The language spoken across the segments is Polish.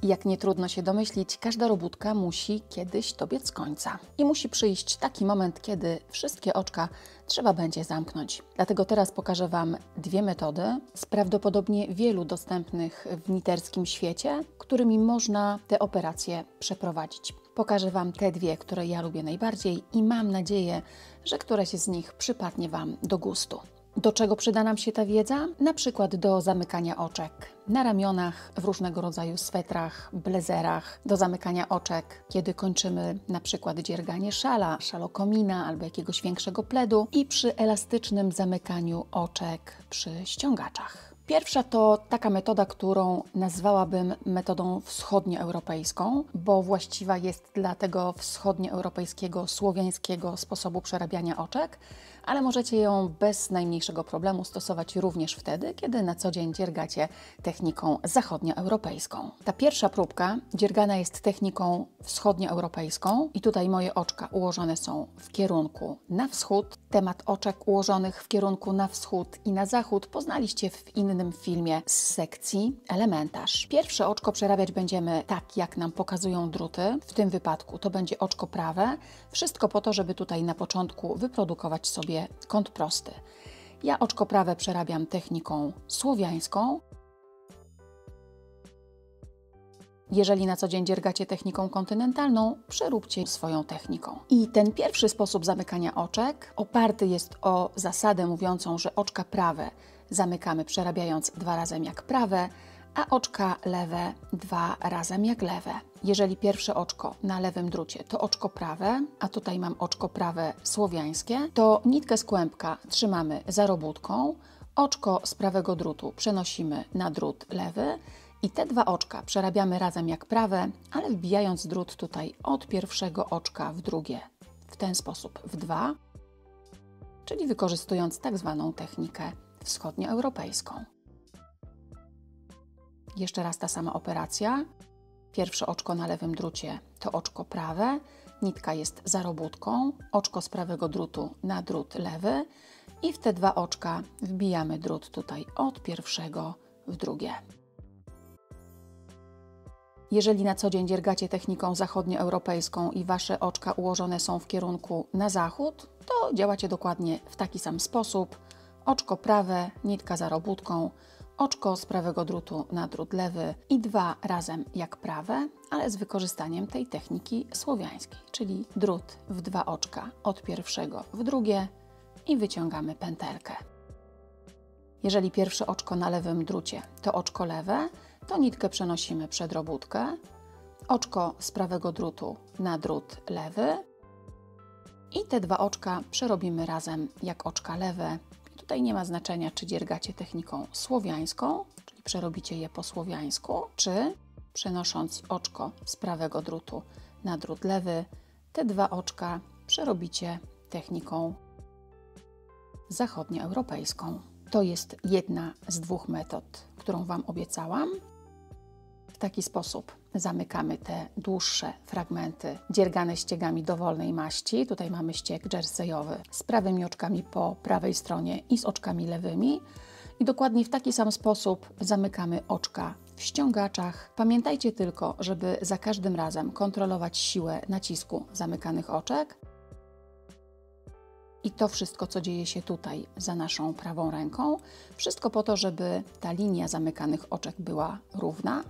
Jak nie trudno się domyślić, każda robótka musi kiedyś dobiec końca. I musi przyjść taki moment, kiedy wszystkie oczka trzeba będzie zamknąć. Dlatego teraz pokażę Wam dwie metody z prawdopodobnie wielu dostępnych w kniterskim świecie, którymi można te operacje przeprowadzić. Pokażę Wam te dwie, które ja lubię najbardziej i mam nadzieję, że któraś z nich przypadnie Wam do gustu. Do czego przyda nam się ta wiedza? Na przykład do zamykania oczek na ramionach, w różnego rodzaju swetrach, blazerach, do zamykania oczek, kiedy kończymy na przykład dzierganie szala, szalokomina albo jakiegoś większego pledu i przy elastycznym zamykaniu oczek przy ściągaczach. Pierwsza to taka metoda, którą nazwałabym metodą wschodnioeuropejską, bo właściwa jest dla tego wschodnioeuropejskiego, słowiańskiego sposobu przerabiania oczek, ale możecie ją bez najmniejszego problemu stosować również wtedy, kiedy na co dzień dziergacie techniką zachodnioeuropejską. Ta pierwsza próbka dziergana jest techniką wschodnioeuropejską i tutaj moje oczka ułożone są w kierunku na wschód. Temat oczek ułożonych w kierunku na wschód i na zachód poznaliście w innym filmie z sekcji elementarz. Pierwsze oczko przerabiać będziemy tak, jak nam pokazują druty. W tym wypadku to będzie oczko prawe. Wszystko po to, żeby tutaj na początku wyprodukować sobie kąt prosty. Ja oczko prawe przerabiam techniką słowiańską. Jeżeli na co dzień dziergacie techniką kontynentalną, przeróbcie swoją techniką. I ten pierwszy sposób zamykania oczek oparty jest o zasadę mówiącą, że oczka prawe zamykamy przerabiając 2 razy jak prawe, a oczka lewe 2 razy jak lewe. Jeżeli pierwsze oczko na lewym drucie to oczko prawe, a tutaj mam oczko prawe słowiańskie, to nitkę z kłębka trzymamy za robótką, oczko z prawego drutu przenosimy na drut lewy i te 2 oczka przerabiamy razem jak prawe, ale wbijając drut tutaj od pierwszego oczka w drugie, w ten sposób w 2, czyli wykorzystując tak zwaną technikę wschodnioeuropejską. Jeszcze raz ta sama operacja. Pierwsze oczko na lewym drucie to oczko prawe, nitka jest za robótką, oczko z prawego drutu na drut lewy i w te 2 oczka wbijamy drut tutaj od pierwszego w drugie. Jeżeli na co dzień dziergacie techniką zachodnioeuropejską i Wasze oczka ułożone są w kierunku na zachód, to działacie dokładnie w taki sam sposób. Oczko prawe, nitka za robótką, oczko z prawego drutu na drut lewy i 2 razem jak prawe, ale z wykorzystaniem tej techniki słowiańskiej, czyli drut w 2 oczka od pierwszego w drugie i wyciągamy pętelkę. Jeżeli pierwsze oczko na lewym drucie to oczko lewe, to nitkę przenosimy przed robótkę, oczko z prawego drutu na drut lewy i te 2 oczka przerobimy razem jak oczka lewe. Tutaj nie ma znaczenia, czy dziergacie techniką słowiańską, czyli przerobicie je po słowiańsku, czy przenosząc oczko z prawego drutu na drut lewy, te 2 oczka przerobicie techniką zachodnioeuropejską. To jest jedna z 2 metod, którą Wam obiecałam. W taki sposób zamykamy te dłuższe fragmenty dziergane ściegami dowolnej maści. Tutaj mamy ścieg jerseyowy z prawymi oczkami po prawej stronie i z oczkami lewymi. I dokładnie w taki sam sposób zamykamy oczka w ściągaczach. Pamiętajcie tylko, żeby za każdym razem kontrolować siłę nacisku zamykanych oczek. I to wszystko, co dzieje się tutaj za naszą prawą ręką, wszystko po to, żeby ta linia zamykanych oczek była równa.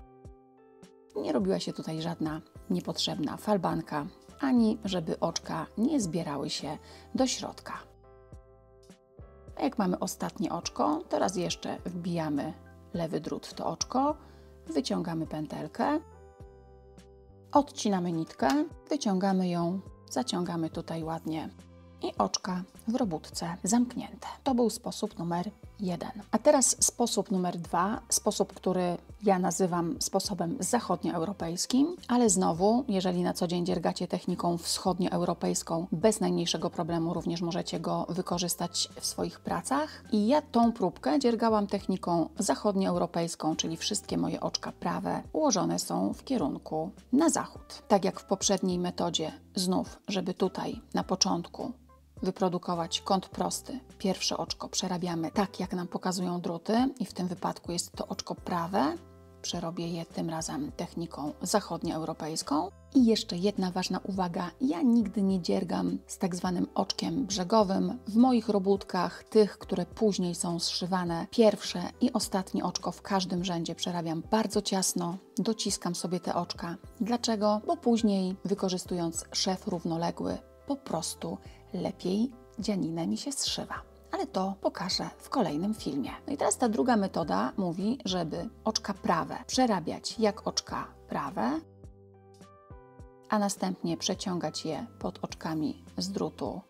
Nie robiła się tutaj żadna niepotrzebna falbanka, ani żeby oczka nie zbierały się do środka. A jak mamy ostatnie oczko, teraz jeszcze wbijamy lewy drut w to oczko, wyciągamy pętelkę, odcinamy nitkę, wyciągamy ją, zaciągamy tutaj ładnie i oczka w robótce zamknięte. To był sposób numer 1. A teraz sposób numer 2, sposób, który ja nazywam sposobem zachodnioeuropejskim, ale znowu, jeżeli na co dzień dziergacie techniką wschodnioeuropejską, bez najmniejszego problemu również możecie go wykorzystać w swoich pracach. I ja tą próbkę dziergałam techniką zachodnioeuropejską, czyli wszystkie moje oczka prawe ułożone są w kierunku na zachód. Tak jak w poprzedniej metodzie, znów, żeby tutaj na początku wyprodukować kąt prosty, pierwsze oczko przerabiamy tak, jak nam pokazują druty i w tym wypadku jest to oczko prawe. przerobię je tym razem techniką zachodnioeuropejską. I jeszcze jedna ważna uwaga, ja nigdy nie dziergam z tak zwanym oczkiem brzegowym. W moich robótkach, tych, które później są zszywane, pierwsze i ostatnie oczko w każdym rzędzie przerabiam bardzo ciasno, dociskam sobie te oczka. Dlaczego? Bo później, wykorzystując szew równoległy, po prostu lepiej dzianinę mi się zszywa. Ale to pokażę w kolejnym filmie. No i teraz ta druga metoda mówi, żeby oczka prawe przerabiać jak oczka prawe, a następnie przeciągać je pod oczkami z drutu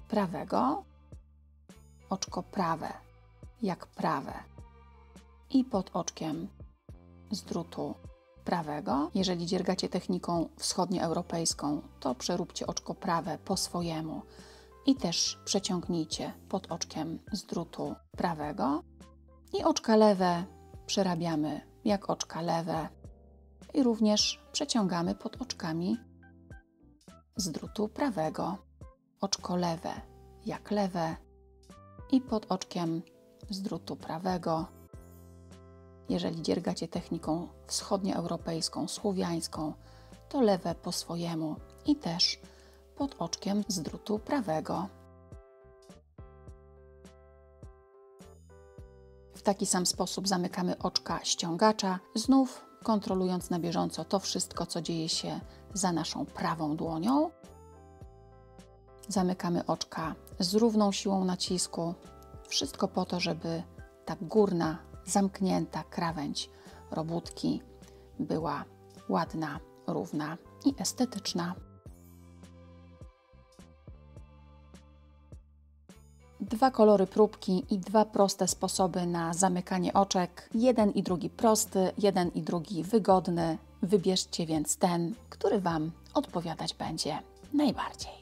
prawego, oczko prawe jak prawe i pod oczkiem z drutu prawego. Jeżeli dziergacie techniką wschodnioeuropejską, to przeróbcie oczko prawe po swojemu i też przeciągnijcie pod oczkiem z drutu prawego. I oczka lewe przerabiamy jak oczka lewe i również przeciągamy pod oczkami z drutu prawego. Oczko lewe jak lewe i pod oczkiem z drutu prawego. Jeżeli dziergacie techniką wschodnioeuropejską, słowiańską, to lewe po swojemu i też pod oczkiem z drutu prawego. W taki sam sposób zamykamy oczka ściągacza, znów kontrolując na bieżąco to wszystko, co dzieje się za naszą prawą dłonią. Zamykamy oczka z równą siłą nacisku. Wszystko po to, żeby ta górna, zamknięta krawędź robótki była ładna, równa i estetyczna. Dwa kolory próbki i dwa proste sposoby na zamykanie oczek. Jeden i drugi prosty, jeden i drugi wygodny. Wybierzcie więc ten, który Wam odpowiadać będzie najbardziej.